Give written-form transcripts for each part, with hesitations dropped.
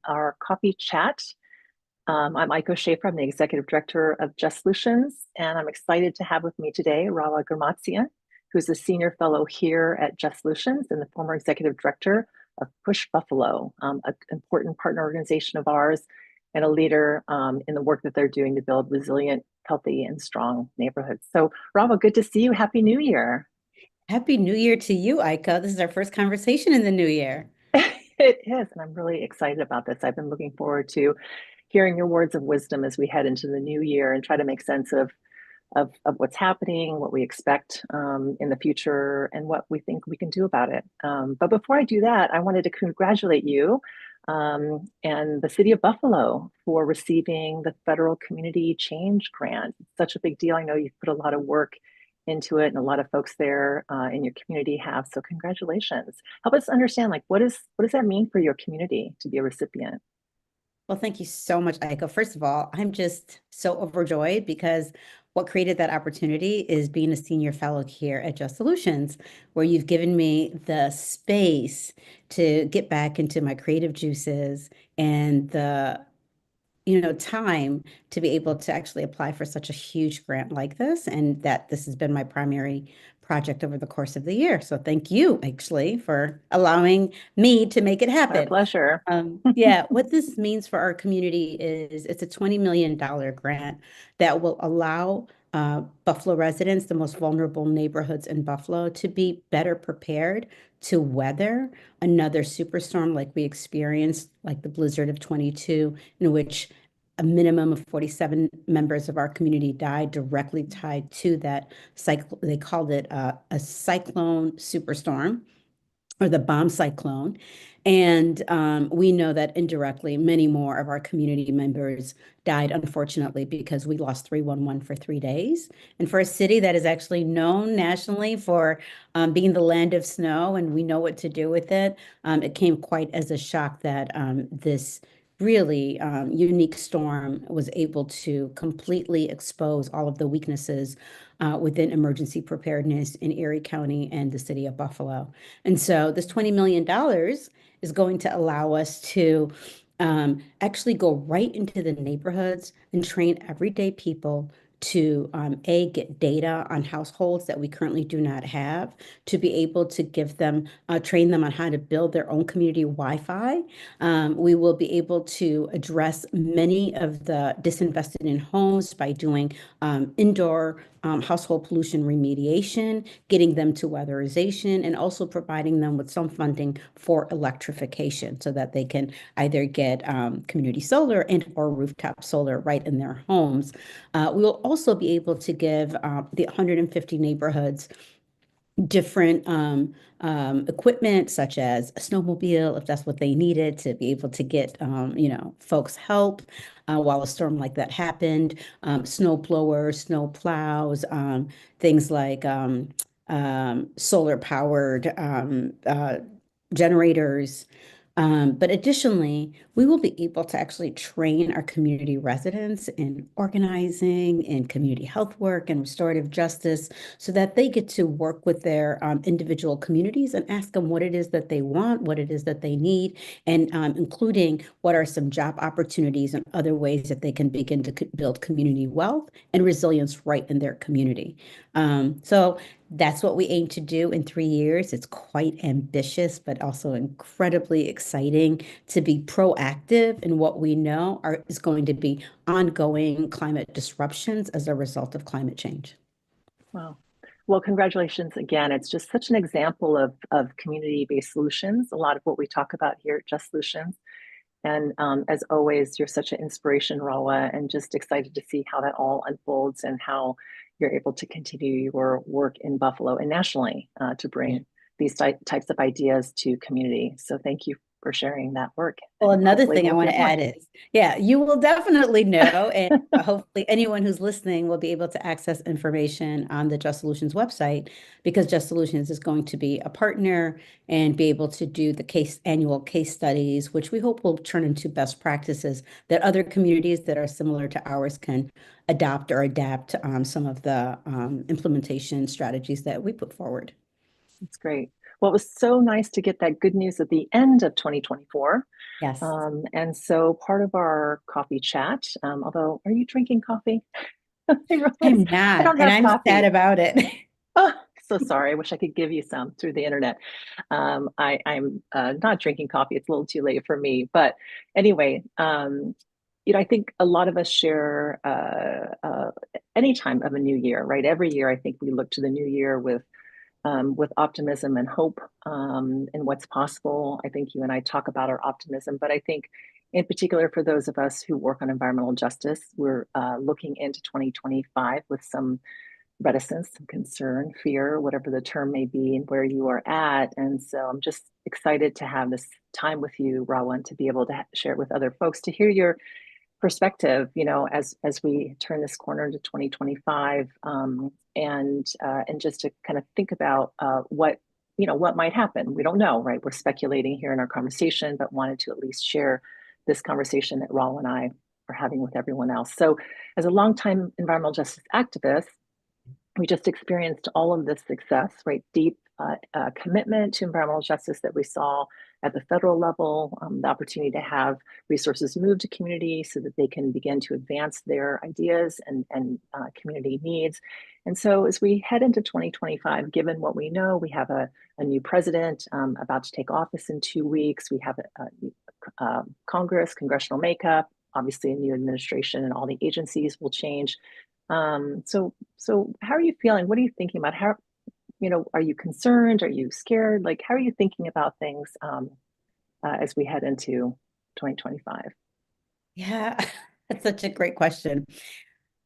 our coffee chat. I'm Aiko Schaefer. I'm the Executive Director of Just Solutions, and I'm excited to have with me today Rahwa Ghirmatzion, who's a Senior Fellow here at Just Solutions and the former Executive Director of Push Buffalo, an important partner organization of ours and a leader in the work that they're doing to build resilient, healthy, and strong neighborhoods. So, Rahwa, good to see you. Happy New Year. Happy New Year to you, Aiko. This is our first conversation in the new year. It is, and I'm really excited about this. I've been looking forward to hearing your words of wisdom as we head into the new year and try to make sense of what's happening, what we expect in the future, and what we think we can do about it. But before I do that, I wanted to congratulate you and the city of Buffalo for receiving the Federal Community Change Grant. It's such a big deal. I know you've put a lot of work into it, and a lot of folks there in your community have. So congratulations. Help us understand, like, what does that mean for your community to be a recipient? Well, thank you so much, Aiko. First of all, I'm just so overjoyed because what created that opportunity is being a senior fellow here at Just Solutions, where you've given me the space to get back into my creative juices and the time to be able to actually apply for such a huge grant like this, and that this has been my primary project over the course of the year. So thank you actually for allowing me to make it Our happen. pleasure. Yeah, what this means for our community is it's a $20 million grant that will allow Buffalo residents, the most vulnerable neighborhoods in Buffalo, to be better prepared to weather another superstorm like we experienced, like the blizzard of 22, in which a minimum of 47 members of our community died directly tied to that cycle. They called it a cyclone superstorm or the bomb cyclone. And we know that indirectly, many more of our community members died, unfortunately, because we lost 311 for 3 days. And for a city that is actually known nationally for being the land of snow, and we know what to do with it, it came quite as a shock that this really unique storm was able to completely expose all of the weaknesses within emergency preparedness in Erie County and the city of Buffalo. And so this $20 million is going to allow us to actually go right into the neighborhoods and train everyday people to get data on households that we currently do not have, to be able to give them, train them on how to build their own community Wi-Fi. We will be able to address many of the disinvested in homes by doing indoor household pollution remediation, getting them to weatherization, and also providing them with some funding for electrification so that they can either get community solar and or rooftop solar right in their homes. We will also be able to give the 150 neighborhoods different equipment such as a snowmobile if that's what they needed to be able to get folks help while a storm like that happened, snow blowers, snow plows, things like solar powered generators. But additionally, we will be able to actually train our community residents in organizing, in community health work, and restorative justice so that they get to work with their individual communities and ask them what it is that they want, what it is that they need, and including what are some job opportunities and other ways that they can begin to build community wealth and resilience right in their community. So that's what we aim to do in 3 years. It's quite ambitious, but also incredibly exciting to be proactive in what we know is going to be ongoing climate disruptions as a result of climate change. Wow. Well, congratulations again. It's just such an example of community-based solutions, a lot of what we talk about here at Just Solutions. And as always, you're such an inspiration, Rawa, and just excited to see how that all unfolds and how you're able to continue your work in Buffalo and nationally to bring these types of ideas to community. So thank you for sharing that work. Well, And another hopefully thing I we'll want hear to more. add is, yeah, you will definitely know, and hopefully anyone who's listening will be able to access information on the Just Solutions website because Just Solutions is going to be a partner and be able to do the annual case studies, which we hope will turn into best practices that other communities that are similar to ours can adopt or adapt some of the implementation strategies that we put forward. That's great. Well, it was so nice to get that good news at the end of 2024. Yes, And so part of our coffee chat, although, are you drinking coffee? I realize I'm I not, don't and have I'm sad coffee. about it. Oh, so sorry. I wish I could give you some through the internet. I'm not drinking coffee. It's a little too late for me. But anyway, I think a lot of us share any time of a new year, right? Every year, I think we look to the new year with optimism and hope in what's possible. I think you and I talk about our optimism, but I think in particular for those of us who work on environmental justice, we're looking into 2025 with some reticence, some concern, fear, whatever the term may be, and where you are at. And so I'm just excited to have this time with you, Rawan, to be able to share it with other folks, to hear your perspective, as we turn this corner into 2025, and just to kind of think about what might happen. We don't know, right? We're speculating here in our conversation, but wanted to at least share this conversation that Raul and I are having with everyone else. So, as a longtime environmental justice activist, we just experienced all of this success, right? Deep commitment to environmental justice that we saw at the federal level, the opportunity to have resources moved to communities so that they can begin to advance their ideas and community needs. And so, as we head into 2025, given what we know, we have a new president about to take office in 2 weeks. We have a Congress, congressional makeup, obviously a new administration, and all the agencies will change. So how are you feeling? What are you thinking about? Are you concerned? Are you scared? Like, how are you thinking about things as we head into 2025? Yeah, that's such a great question.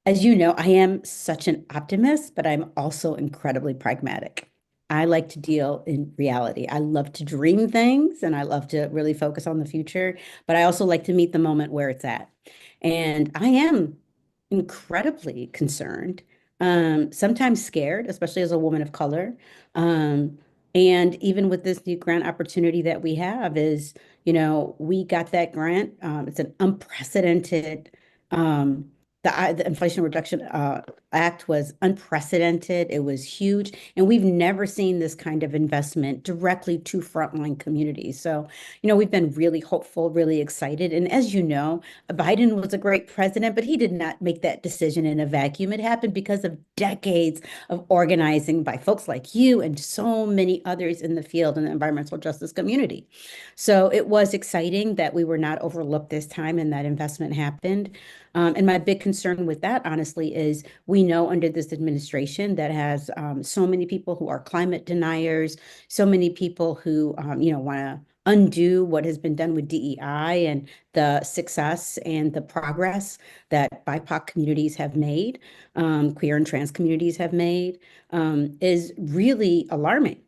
As you know, I am such an optimist, but I'm also incredibly pragmatic. I like to deal in reality. I love to dream things and I love to really focus on the future, but I also like to meet the moment where it's at. And I am incredibly concerned, sometimes scared, especially as a woman of color. Um, and even with this new grant opportunity that we have is, we got that grant. It's an unprecedented, the Inflation Reduction Act was unprecedented. It was huge. And we've never seen this kind of investment directly to frontline communities. So, we've been really hopeful, really excited. And as you know, Biden was a great president, but he did not make that decision in a vacuum. It happened because of decades of organizing by folks like you and so many others in the field in the environmental justice community. So it was exciting that we were not overlooked this time and that investment happened. And my big concern with that, honestly, is we know under this administration that has so many people who are climate deniers, so many people who, want to undo what has been done with DEI and the success and the progress that BIPOC communities have made, queer and trans communities have made, is really alarming.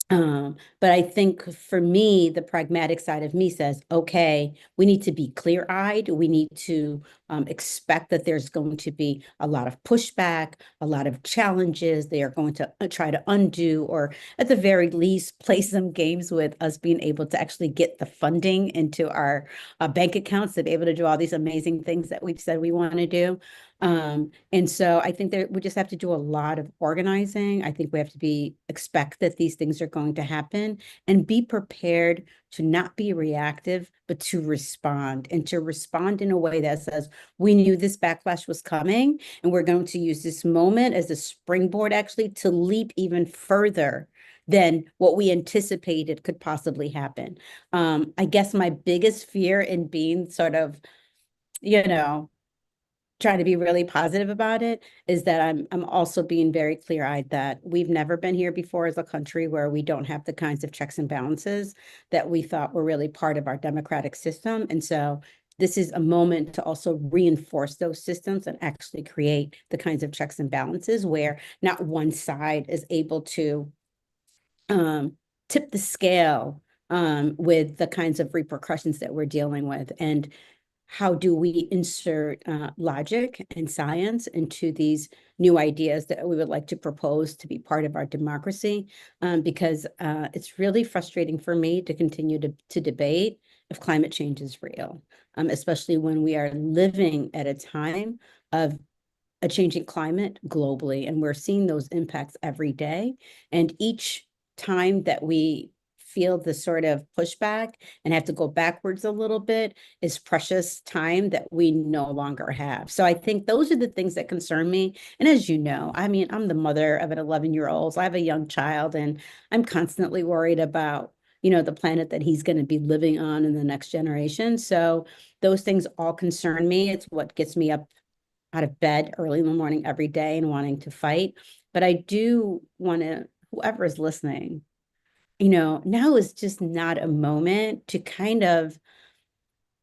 But I think for me, the pragmatic side of me says, okay, we need to be clear-eyed. We need to expect that there's going to be a lot of pushback, a lot of challenges. They are going to try to undo, or at the very least, play some games with us being able to actually get the funding into our bank accounts to be able to do all these amazing things that we've said we want to do. And so I think that we just have to do a lot of organizing. I think we have to expect that these things are going to happen and be prepared to not be reactive, but to respond, and to respond in a way that says, we knew this backlash was coming, and we're going to use this moment as a springboard actually to leap even further than what we anticipated could possibly happen. I guess my biggest fear in being sort of, you know, trying to be really positive about it is that I'm also being very clear-eyed that we've never been here before as a country where we don't have the kinds of checks and balances that we thought were really part of our democratic system. And so this is a moment to also reinforce those systems and actually create the kinds of checks and balances where not one side is able to tip the scale with the kinds of repercussions that we're dealing with. And how do we insert logic and science into these new ideas that we would like to propose to be part of our democracy? Because it's really frustrating for me to continue to debate if climate change is real, especially when we are living at a time of a changing climate globally, and we're seeing those impacts every day. And each time that we feel the sort of pushback and have to go backwards a little bit is precious time that we no longer have. So I think those are the things that concern me. And as you know, I mean, I'm the mother of an 11-year-old. So I have a young child, and I'm constantly worried about, the planet that he's going to be living on in the next generation. So those things all concern me. It's what gets me up out of bed early in the morning every day and wanting to fight. But I do want to, whoever is listening, now is just not a moment to kind of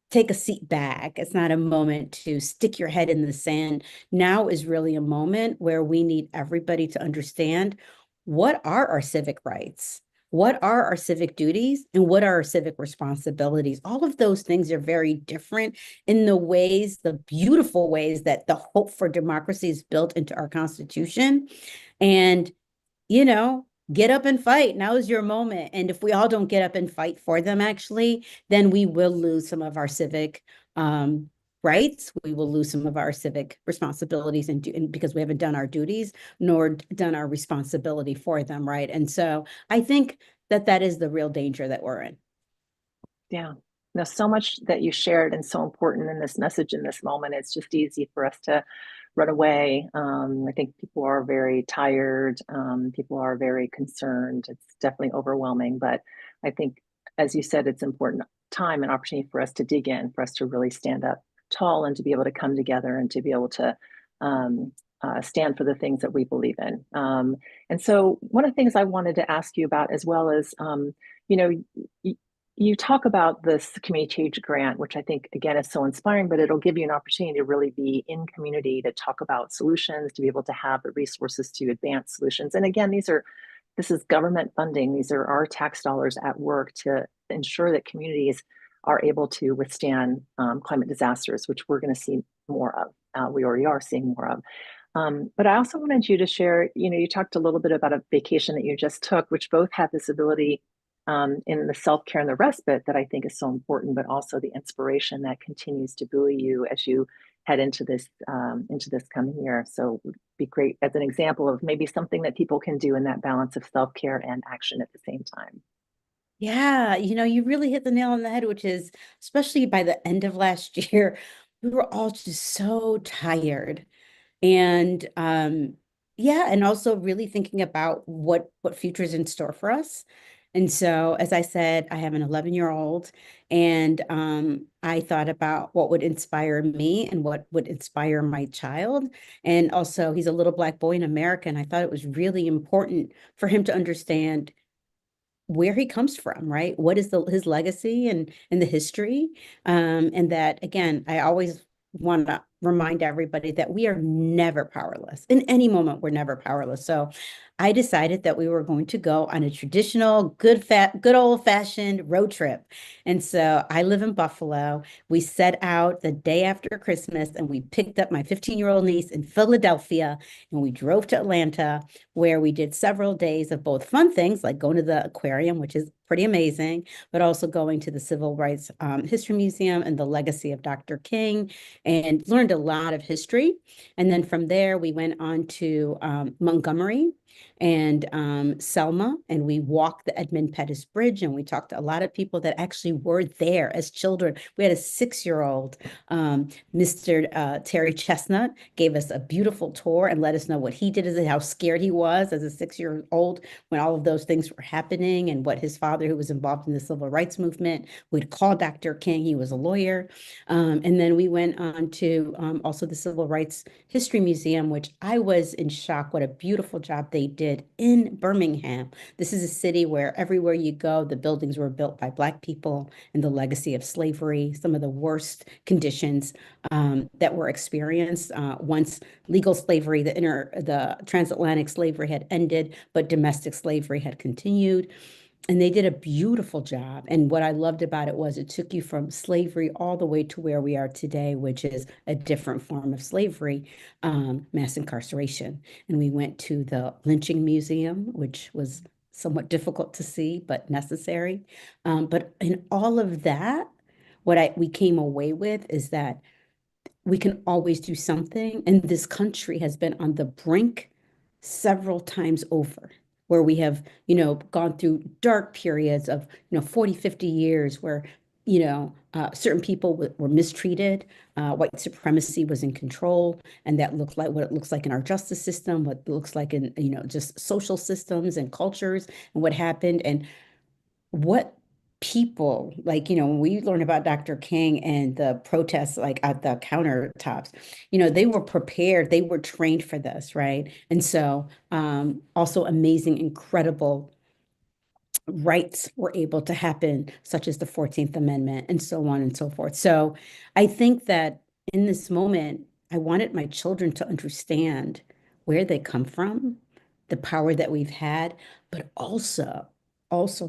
take a seat back. It's not a moment to stick your head in the sand. Now is really a moment where we need everybody to understand what are our civic rights? What are our civic duties? And what are our civic responsibilities? All of those things are very different in the ways, the beautiful ways that the hope for democracy is built into our Constitution. And you know, get up and fight. Now is your moment. And if we all don't get up and fight for them, actually, then we will lose some of our civic rights. We will lose some of our civic responsibilities, and because we haven't done our duties nor done our responsibility for them, right? And so I think that is the real danger that we're in. Yeah. No, so much that you shared and so important in this message in this moment. It's just easy for us to run away. I think people are very tired. People are very concerned. It's definitely overwhelming. But I think, as you said, it's important time and opportunity for us to dig in, for us to really stand up tall and to be able to come together and to be able to stand for the things that we believe in. And so, one of the things I wanted to ask you about, as well as, you know, you talk about this community change grant, which I think, again, is so inspiring, but it'll give you an opportunity to really be in community, to talk about solutions, to be able to have the resources to advance solutions. And again, this is government funding. These are our tax dollars at work to ensure that communities are able to withstand climate disasters, which we're going to see more of. We already are seeing more of. But I also wanted you to share, you talked a little bit about a vacation that you just took, which both have this ability in the self-care and the respite that I think is so important, but also the inspiration that continues to buoy you as you head into this coming year. So it would be great as an example of maybe something that people can do in that balance of self-care and action at the same time. Yeah, you really hit the nail on the head, which is, especially by the end of last year, we were all just so tired. And yeah, and also really thinking about what future's in store for us. And so, as I said, I have an 11-year-old, and I thought about what would inspire me and what would inspire my child. And also, he's a little Black boy in America, and I thought it was really important for him to understand where he comes from, right? What is his legacy and the history? And that, again, I always want to remind everybody that we are never powerless. In any moment, we're never powerless. So I decided that we were going to go on a traditional, good old-fashioned road trip. And so I live in Buffalo. We set out the day after Christmas, and we picked up my 15-year-old niece in Philadelphia, and we drove to Atlanta, where we did several days of both fun things like going to the aquarium, which is pretty amazing, but also going to the Civil Rights History Museum and the legacy of Dr. King, and learned a lot of history. And then from there, we went on to Montgomery and Selma, and we walked the Edmund Pettus Bridge, and we talked to a lot of people that actually were there as children. We had a 6-year-old, Mr. Terry Chestnut, gave us a beautiful tour and let us know what he did, as how scared he was as a 6-year-old when all of those things were happening, and what his father, who was involved in the civil rights movement, would call Dr. King. He was a lawyer. And then we went on to also the Civil Rights History Museum, which I was in shock what a beautiful job they did in Birmingham. This is a city where everywhere you go, the buildings were built by Black people, and the legacy of slavery, some of the worst conditions that were experienced once legal slavery, the transatlantic slavery had ended, but domestic slavery had continued. And they did a beautiful job. And what I loved about it was it took you from slavery all the way to where we are today, which is a different form of slavery, mass incarceration. And we went to the lynching museum, which was somewhat difficult to see, but necessary. But in all of that, we came away with is that we can always do something. And this country has been on the brink several times over, where we have, gone through dark periods of, 40, 50 years where, certain people were mistreated, white supremacy was in control, and that looked like what it looks like in our justice system, what it looks like in, just social systems and cultures and what happened. And what people like, when we learn about Dr. King and the protests like at the countertops, they were prepared, they were trained for this, right? And so also amazing, incredible rights were able to happen, such as the 14th Amendment and so on and so forth. So I think that in this moment, I wanted my children to understand where they come from, the power that we've had, but also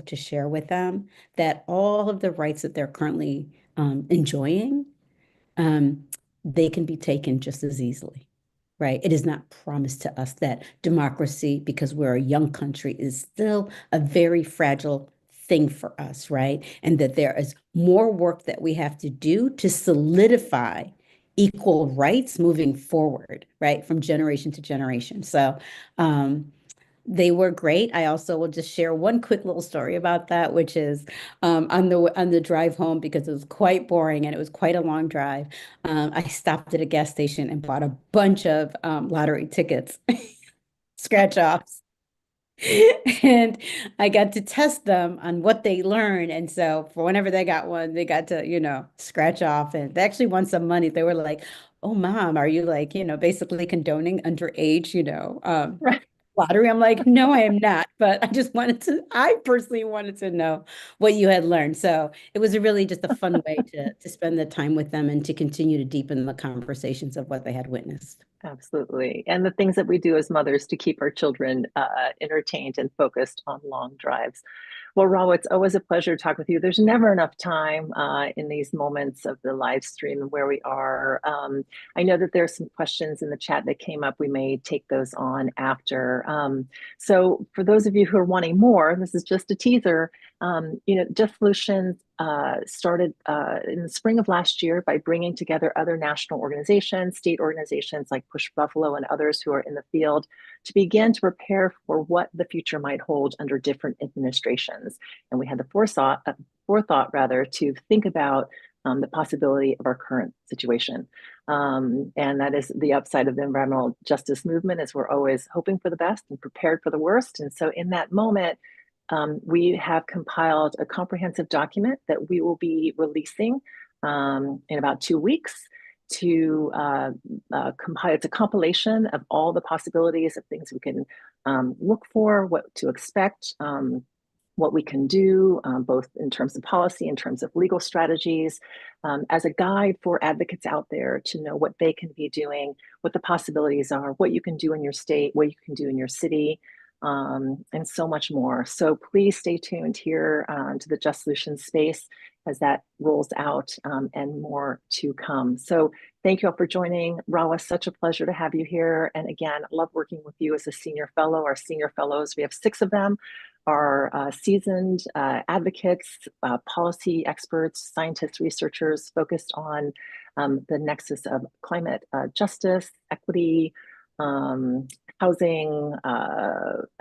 to share with them that all of the rights that they're currently enjoying, um, they can be taken just as easily, right? It is not promised to us that democracy, because we're a young country, is still a very fragile thing for us, right? And that there is more work that we have to do to solidify equal rights moving forward, right? From generation to generation. So, they were great. I also will just share one quick little story about that, which is on the drive home, because it was quite boring and it was quite a long drive. I stopped at a gas station and bought a bunch of lottery tickets, scratch offs, and I got to test them on what they learned. And so for whenever they got one, they got to, scratch off, and they actually won some money. They were like, "Oh, mom, are you like, basically condoning underage, Right. lottery?" I'm like, "No, I am not." But I personally wanted to know what you had learned. So it was really just a fun way to spend the time with them and to continue to deepen the conversations of what they had witnessed. Absolutely. And the things that we do as mothers to keep our children entertained and focused on long drives. Well, Rawa, it's always a pleasure to talk with you. There's never enough time in these moments of the live stream and where we are. I know that there's some questions in the chat that came up. We may take those on after. So for those of you who are wanting more, this is just a teaser. Just Solutions started in the spring of last year by bringing together other national organizations, state organizations like Push Buffalo and others who are in the field to begin to prepare for what the future might hold under different administrations. And we had the forethought rather, to think about the possibility of our current situation. And that is the upside of the environmental justice movement, is we're always hoping for the best and prepared for the worst. And so in that moment, we have compiled a comprehensive document that we will be releasing in about 2 weeks to compile. It's a compilation of all the possibilities of things we can look for, what to expect, what we can do, both in terms of policy, in terms of legal strategies, as a guide for advocates out there to know what they can be doing, what the possibilities are, what you can do in your state, what you can do in your city, and so much more. So please stay tuned here to the Just Solutions space as that rolls out, and more to come. So thank you all for joining. Rawa, such a pleasure to have you here. And again, love working with you as a senior fellow. Our senior fellows, we have 6 of them, are seasoned advocates, policy experts, scientists, researchers focused on the nexus of climate justice, equity, housing,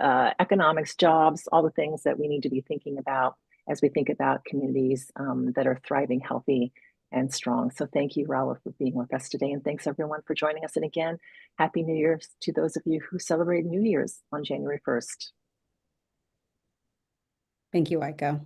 economics, jobs, all the things that we need to be thinking about as we think about communities that are thriving, healthy, and strong. So thank you, Rawa, for being with us today. And thanks everyone for joining us. And again, Happy New Year's to those of you who celebrate New Year's on January 1st. Thank you, Aiko.